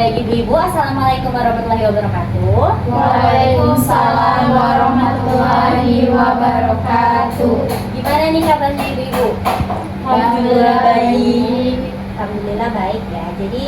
Baik ibu-ibu, assalamualaikum warahmatullahi wabarakatuh. Waalaikumsalam warahmatullahi wabarakatuh. Gimana nih kabarnya ibu-ibu? Alhamdulillah baik. Alhamdulillah baik ya. Jadi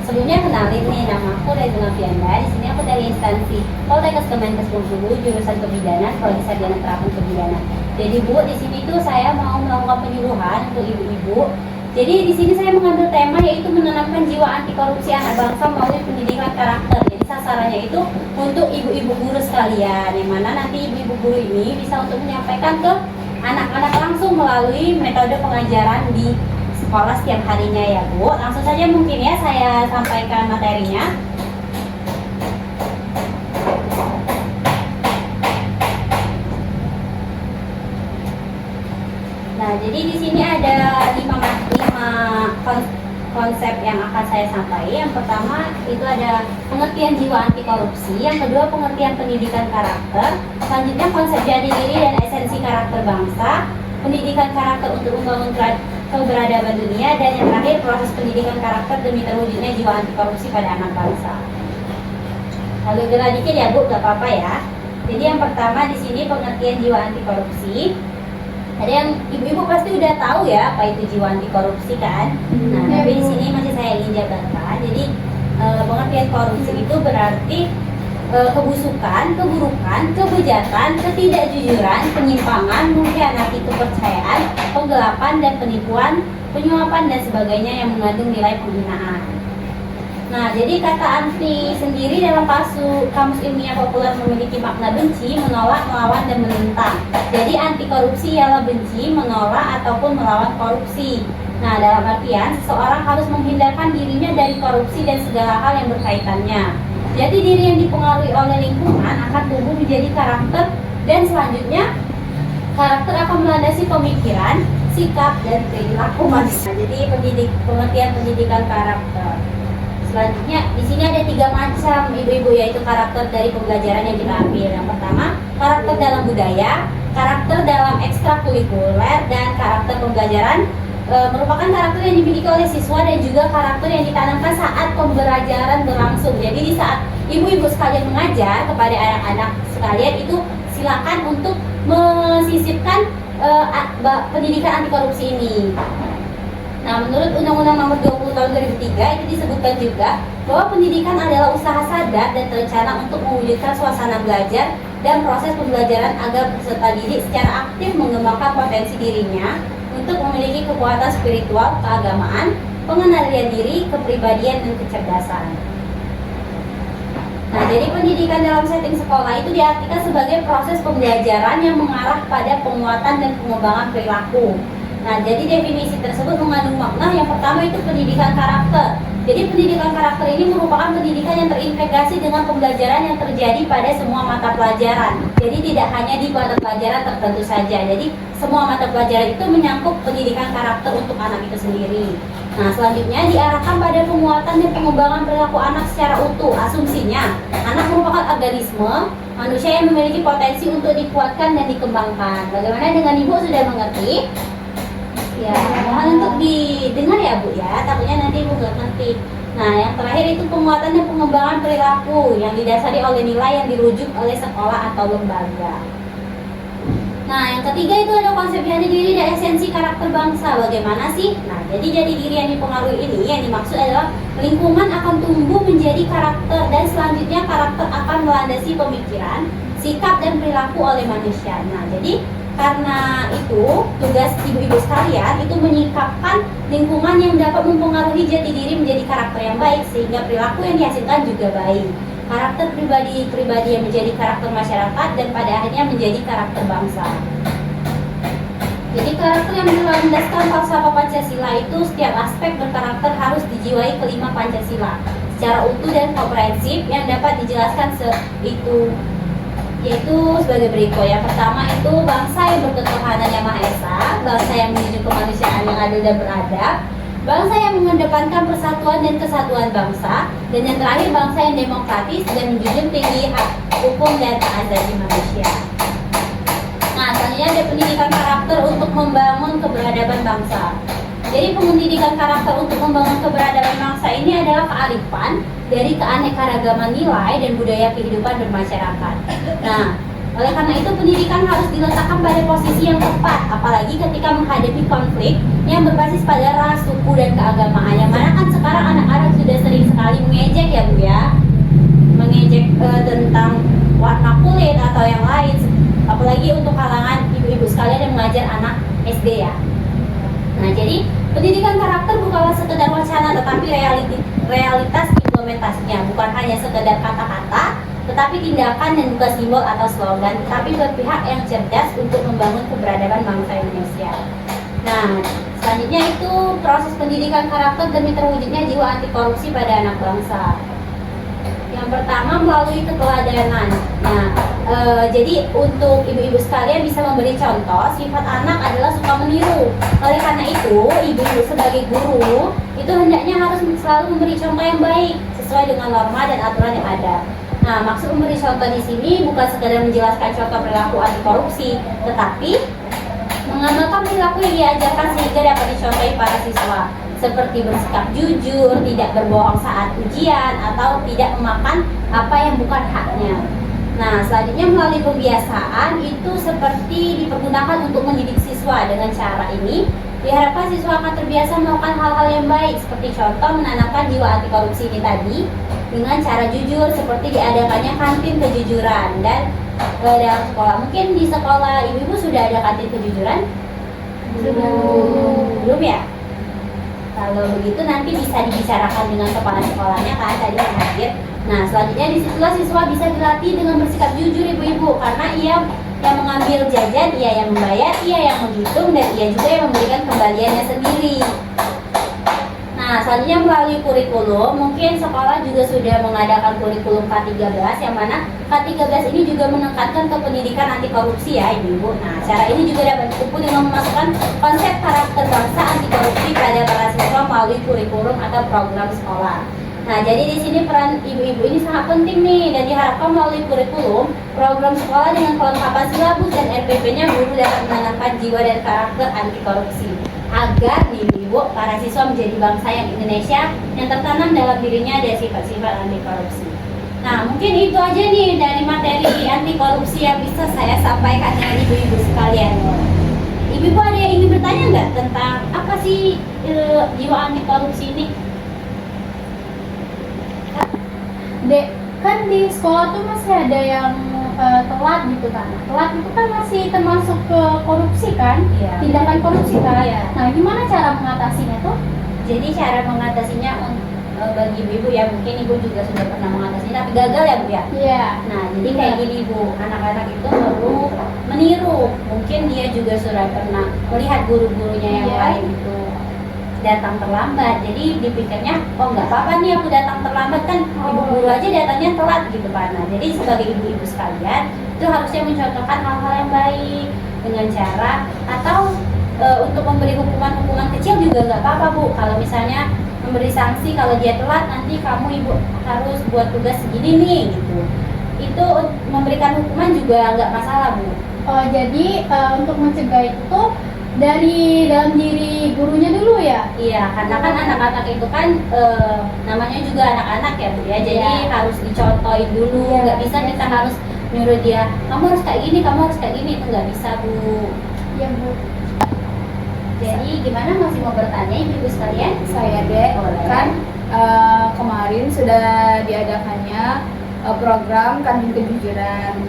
sebelumnya kenalin nih, nama aku Reza Novianda. Di sini aku dari instansi Poltekkes Kemenkes Bengkulu, jurusan kebidanan, prodi sarjana terapan kebidanan. Jadi Bu, di sini tuh saya mau melakukan penyuluhan untuk ibu-ibu. Jadi di sini saya mengambil tema yaitu menanamkan jiwa anti korupsi anak bangsa melalui pendidikan karakter. Jadi sasarannya itu untuk ibu-ibu guru sekalian, yang mana nanti ibu-ibu guru ini bisa untuk menyampaikan ke anak-anak langsung melalui metode pengajaran di sekolah setiap harinya ya Bu. Langsung saja mungkin ya saya sampaikan materinya. Nah, jadi di sini ada lima konsep yang akan saya sampaikan. Yang pertama itu ada pengertian jiwa anti korupsi, yang kedua pengertian pendidikan karakter, selanjutnya konsep jati diri dan esensi karakter bangsa, pendidikan karakter untuk membangun keberadaban dunia, dan yang terakhir proses pendidikan karakter demi terwujudnya jiwa anti korupsi pada anak bangsa. Lalu gerak dikit ya Bu, gak apa-apa ya. Jadi yang pertama di sini pengertian jiwa anti korupsi. Ada yang ibu-ibu pasti udah tahu ya apa itu jiwa anti korupsi kan. Nah, tapi di sini masih saya ingin jabarkan. Jadi pengertian korupsi itu berarti kebusukan, keburukan, kebejatan, ketidakjujuran, penyimpangan, mengkhianati kepercayaan, penggelapan dan penipuan, penyuapan dan sebagainya yang mengandung nilai penghinaan. Nah, jadi kata anti sendiri dalam kamus ilmiah populer memiliki makna benci, menolak, melawan, dan menentang. Jadi anti korupsi ialah benci, menolak, ataupun melawan korupsi. Nah, dalam artian seseorang harus menghindarkan dirinya dari korupsi dan segala hal yang berkaitannya. Jadi diri yang dipengaruhi oleh lingkungan akan tumbuh menjadi karakter, dan selanjutnya karakter akan melandasi pemikiran, sikap, dan perilaku manusia. Jadi pengertian pendidikan karakter. Selanjutnya di sini ada 3 macam ibu-ibu, yaitu karakter dari pembelajaran yang kita ambil. Yang pertama, karakter dalam budaya, karakter dalam ekstrakurikuler, dan karakter pembelajaran merupakan karakter yang dimiliki oleh siswa dan juga karakter yang ditanamkan saat pembelajaran berlangsung. Jadi di saat ibu-ibu sekalian mengajar kepada anak-anak sekalian itu silakan untuk mensisipkan pendidikan anti korupsi ini. Nah, menurut Undang-Undang Nomor 20 Tahun 2003 itu disebutkan juga bahwa pendidikan adalah usaha sadar dan terencana untuk mewujudkan suasana belajar dan proses pembelajaran agar peserta didik secara aktif mengembangkan potensi dirinya untuk memiliki kekuatan spiritual, keagamaan, pengendalian diri, kepribadian, dan kecerdasan. Nah, jadi pendidikan dalam setting sekolah itu diartikan sebagai proses pembelajaran yang mengarah pada penguatan dan pengembangan perilaku. Nah, jadi definisi tersebut mengandung makna. Yang pertama itu pendidikan karakter. Jadi pendidikan karakter ini merupakan pendidikan yang terintegrasi dengan pembelajaran yang terjadi pada semua mata pelajaran. Jadi tidak hanya di mata pelajaran tertentu saja. Jadi semua mata pelajaran itu menyangkut pendidikan karakter untuk anak itu sendiri. Nah, selanjutnya diarahkan pada penguatan dan pengembangan perilaku anak secara utuh. Asumsinya, anak merupakan organisme manusia yang memiliki potensi untuk dikuatkan dan dikembangkan. Bagaimana dengan Ibu sudah mengerti? Ya, mohon untuk didengar ya Bu ya, takutnya nanti Ibu nggak ngerti. Nah, yang terakhir itu penguatan dan pengembangan perilaku yang didasari oleh nilai yang dirujuk oleh sekolah atau lembaga. Nah, yang ketiga itu ada konsep jati diri dan esensi karakter bangsa. Bagaimana sih? Nah, jadi jati diri yang dipengaruhi ini yang dimaksud adalah lingkungan akan tumbuh menjadi karakter, dan selanjutnya karakter akan melandasi pemikiran, sikap, dan perilaku oleh manusia. Nah, jadi karena itu tugas ibu-ibu sekalian itu menyikapkan lingkungan yang dapat mempengaruhi jati diri menjadi karakter yang baik, sehingga perilaku yang dihasilkan juga baik. Karakter pribadi yang menjadi karakter masyarakat, dan pada akhirnya menjadi karakter bangsa. Jadi karakter yang berlandaskan falsafah Pancasila itu setiap aspek berkarakter harus dijiwai kelima Pancasila secara utuh dan komprehensif, yang dapat dijelaskan yaitu sebagai berikut. Yang pertama itu bangsa yang berketuhanan yang Maha Esa, bangsa yang menuju kemanusiaan yang adil dan beradab, bangsa yang mengedepankan persatuan dan kesatuan bangsa, dan yang terakhir bangsa yang demokratis dan menjunjung tinggi hak hukum dan hak asasi manusia. Nah, selanjutnya ada pendidikan karakter untuk membangun keberadaban bangsa. Jadi pendidikan karakter untuk membangun keberagaman bangsa ini adalah kearifan dari keanekaragaman nilai dan budaya kehidupan bermasyarakat. Nah, oleh karena itu pendidikan harus diletakkan pada posisi yang tepat, apalagi ketika menghadapi konflik yang berbasis pada ras, suku, dan keagamaan. Yang mana kan sekarang anak-anak sudah sering sekali mengejek ya Bu ya, mengejek tentang warna kulit atau yang lain, apalagi untuk kalangan ibu-ibu sekalian yang mengajar anak SD ya. Nah, jadi pendidikan karakter bukanlah sekedar wacana, tetapi realitas implementasinya bukan hanya sekedar kata-kata, tetapi tindakan dan bukan simbol atau slogan, tapi berpihak yang cerdas untuk membangun keberadaban bangsa Indonesia. Nah, selanjutnya itu proses pendidikan karakter demi terwujudnya jiwa anti korupsi pada anak bangsa. Yang pertama melalui keteladanan. Nah, jadi untuk ibu-ibu sekalian bisa memberi contoh, sifat anak adalah suka meniru. Oleh karena itu, ibu-ibu sebagai guru itu hendaknya harus selalu memberi contoh yang baik sesuai dengan norma dan aturan yang ada. Nah, maksud memberi contoh di sini bukan sekedar menjelaskan contoh perilaku anti korupsi, tetapi mengamalkan perilaku yang diajarkan sehingga dapat dicontohi para siswa, seperti bersikap jujur, tidak berbohong saat ujian, atau tidak memakan apa yang bukan haknya. Nah, selanjutnya melalui pembiasaan itu seperti dipergunakan untuk mendidik siswa. Dengan cara ini diharapkan siswa akan terbiasa melakukan hal-hal yang baik, seperti contoh menanamkan jiwa anti korupsi ini tadi dengan cara jujur, seperti diadakannya kantin kejujuran. Dan dalam sekolah, mungkin di sekolah ibu-ibu sudah ada kantin kejujuran? Belum ya? Kalau begitu nanti bisa dibicarakan dengan kepala sekolahnya kan tadi yang hadir. Nah, selanjutnya disitulah siswa bisa dilatih dengan bersikap jujur ibu-ibu, karena ia yang mengambil jajan, ia yang membayar, ia yang menghitung, dan ia juga yang memberikan kembaliannya sendiri. Nah, selanjutnya melalui kurikulum, mungkin sekolah juga sudah mengadakan kurikulum K13, yang mana K13 ini juga menekankan ke pendidikan anti korupsi ya ibu-ibu. Nah, cara ini juga dapat ditempuh dengan memasukkan konsep karakter bangsa anti korupsi pada para siswa melalui kurikulum atau program sekolah. Nah, jadi di sini peran ibu-ibu ini sangat penting nih, dan diharapkan melalui kurikulum, program sekolah dengan kelengkapan silabus dan RPP-nya, guru dapat menanamkan jiwa dan karakter anti korupsi, agar ibu para siswa menjadi bangsa yang Indonesia yang tertanam dalam dirinya ada sifat-sifat anti korupsi. Nah, mungkin itu aja nih dari materi anti korupsi yang bisa saya sampaikan dengan ibu-ibu sekalian. Ibu-ibu ada yang ingin bertanya nggak tentang apa sih jiwa anti korupsi ini? Dek, kan di sekolah tuh masih ada yang telat gitu kan. Telat itu kan masih termasuk ke korupsi kan? Iya. Tindakan korupsi kan? Iya. Nah, gimana cara mengatasinya tuh? Jadi cara mengatasinya bagi ibu ya, mungkin ibu juga sudah pernah mengatasinya tapi gagal ya Bu ya. Iya. Nah, jadi kayak gini Bu, anak-anak itu perlu meniru. Mungkin dia juga sudah pernah melihat guru-gurunya yang Iya. lain itu datang terlambat, jadi dipikirnya oh nggak apa-apa nih aku datang terlambat, kan ibu guru aja datangnya telat gitu kan. Nah, jadi sebagai ibu-ibu sekalian itu harusnya mencontohkan hal-hal yang baik dengan cara atau untuk memberi hukuman kecil juga nggak apa-apa Bu. Kalau misalnya memberi sanksi kalau dia telat, nanti kamu ibu harus buat tugas segini nih gitu, itu memberikan hukuman juga nggak masalah Bu. Jadi untuk mencegah itu dari dalam diri gurunya dulu ya? Iya, karena kan anak-anak itu kan namanya juga anak-anak ya Bu ya, jadi Iya. harus dicontohin dulu. Iya. Nggak bisa kita harus nyuruh dia kamu harus kayak gini, kamu harus kayak gini, itu nggak bisa Bu. Iya Bu. Jadi gimana, masih mau bertanya ibu sekalian? Saya Dek, Boleh. kan kemarin sudah diadakannya program kantin kejujuran,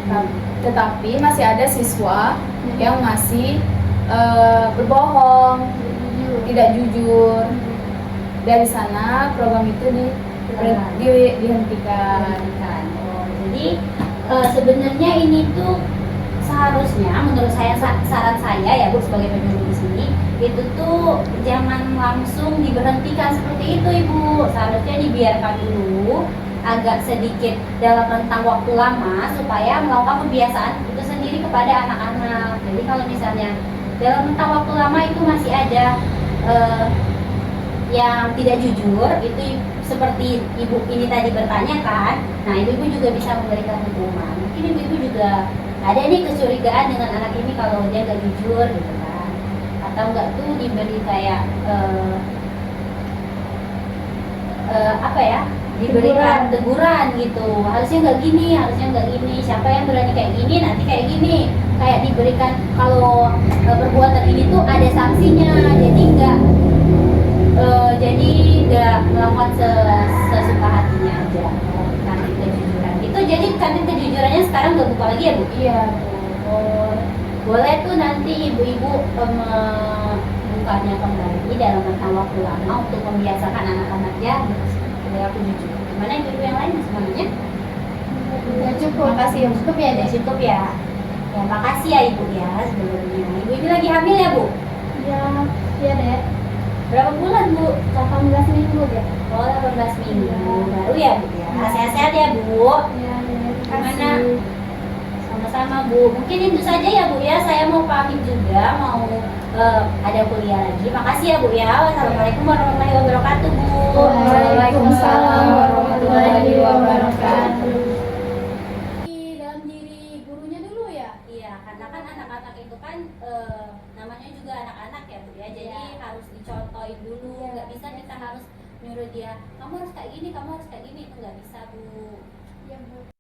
tetapi masih ada siswa yang masih berbohong, tidak jujur. Dari sana program itu dihentikan. Oh, jadi sebenarnya ini tuh seharusnya menurut saya, saran saya ya Bu sebagai penyuluh di sini, itu tuh jangan langsung diberhentikan seperti itu Ibu. Seharusnya dibiarkan dulu agak sedikit dalam rentang waktu lama supaya melakukan kebiasaan itu sendiri kepada anak-anak. Jadi kalau misalnya dalam rentang waktu lama itu masih ada yang tidak jujur, itu seperti ibu ini tadi bertanya kan, nah ibu-ibu juga bisa memberikan hukuman. Mungkin ibu-ibu juga ada nih kecurigaan dengan anak ini kalau dia nggak jujur gitu kan, atau enggak tuh diberi kayak apa ya, diberikan teguran gitu, harusnya nggak gini, harusnya nggak gini, siapa yang berani kayak gini nanti kayak gini, kayak diberikan kalau perbuatan ini tuh ada sanksinya, jadi nggak melakukan sesuka hatinya aja. Kantin kejujuran itu, jadi kantin kejujurannya sekarang nggak buka lagi ya Bu? Iya. Boleh tuh nanti ibu-ibu membukanya kembali dalam rentang waktu lama untuk membiasakan anak-anaknya perilaku jujur. Gimana ibu-ibu yang lain semuanya? Udah cukup. Makasih ya, cukup ya, udah cukup ya. Ya makasih ya ibu ya sebelumnya. Ibu ini lagi hamil ya Bu? Ya, iya deh. Berapa bulan Bu? 18 minggu deh. Oh 18 minggu baru ya Bu ya. Sehat-sehat ya Bu. Iya, Gimana? Sama-sama Bu. Mungkin itu saja ya Bu ya. Saya mau pamit juga, mau ada kuliah lagi. Makasih ya Bu ya. Wassalamualaikum warahmatullahi wabarakatuh Bu. Waalaikumsalam warahmatullahi wabarakatuh. Dalam diri gurunya dulu ya. Iya, karena kan anak-anak itu kan namanya juga anak-anak ya Bu ya. Jadi Iya. harus dicontohin dulu. Nggak bisa kita harus nyuruh dia, kamu harus kayak gini, kamu harus kayak gini. Itu nggak bisa Bu. Ya, Bu.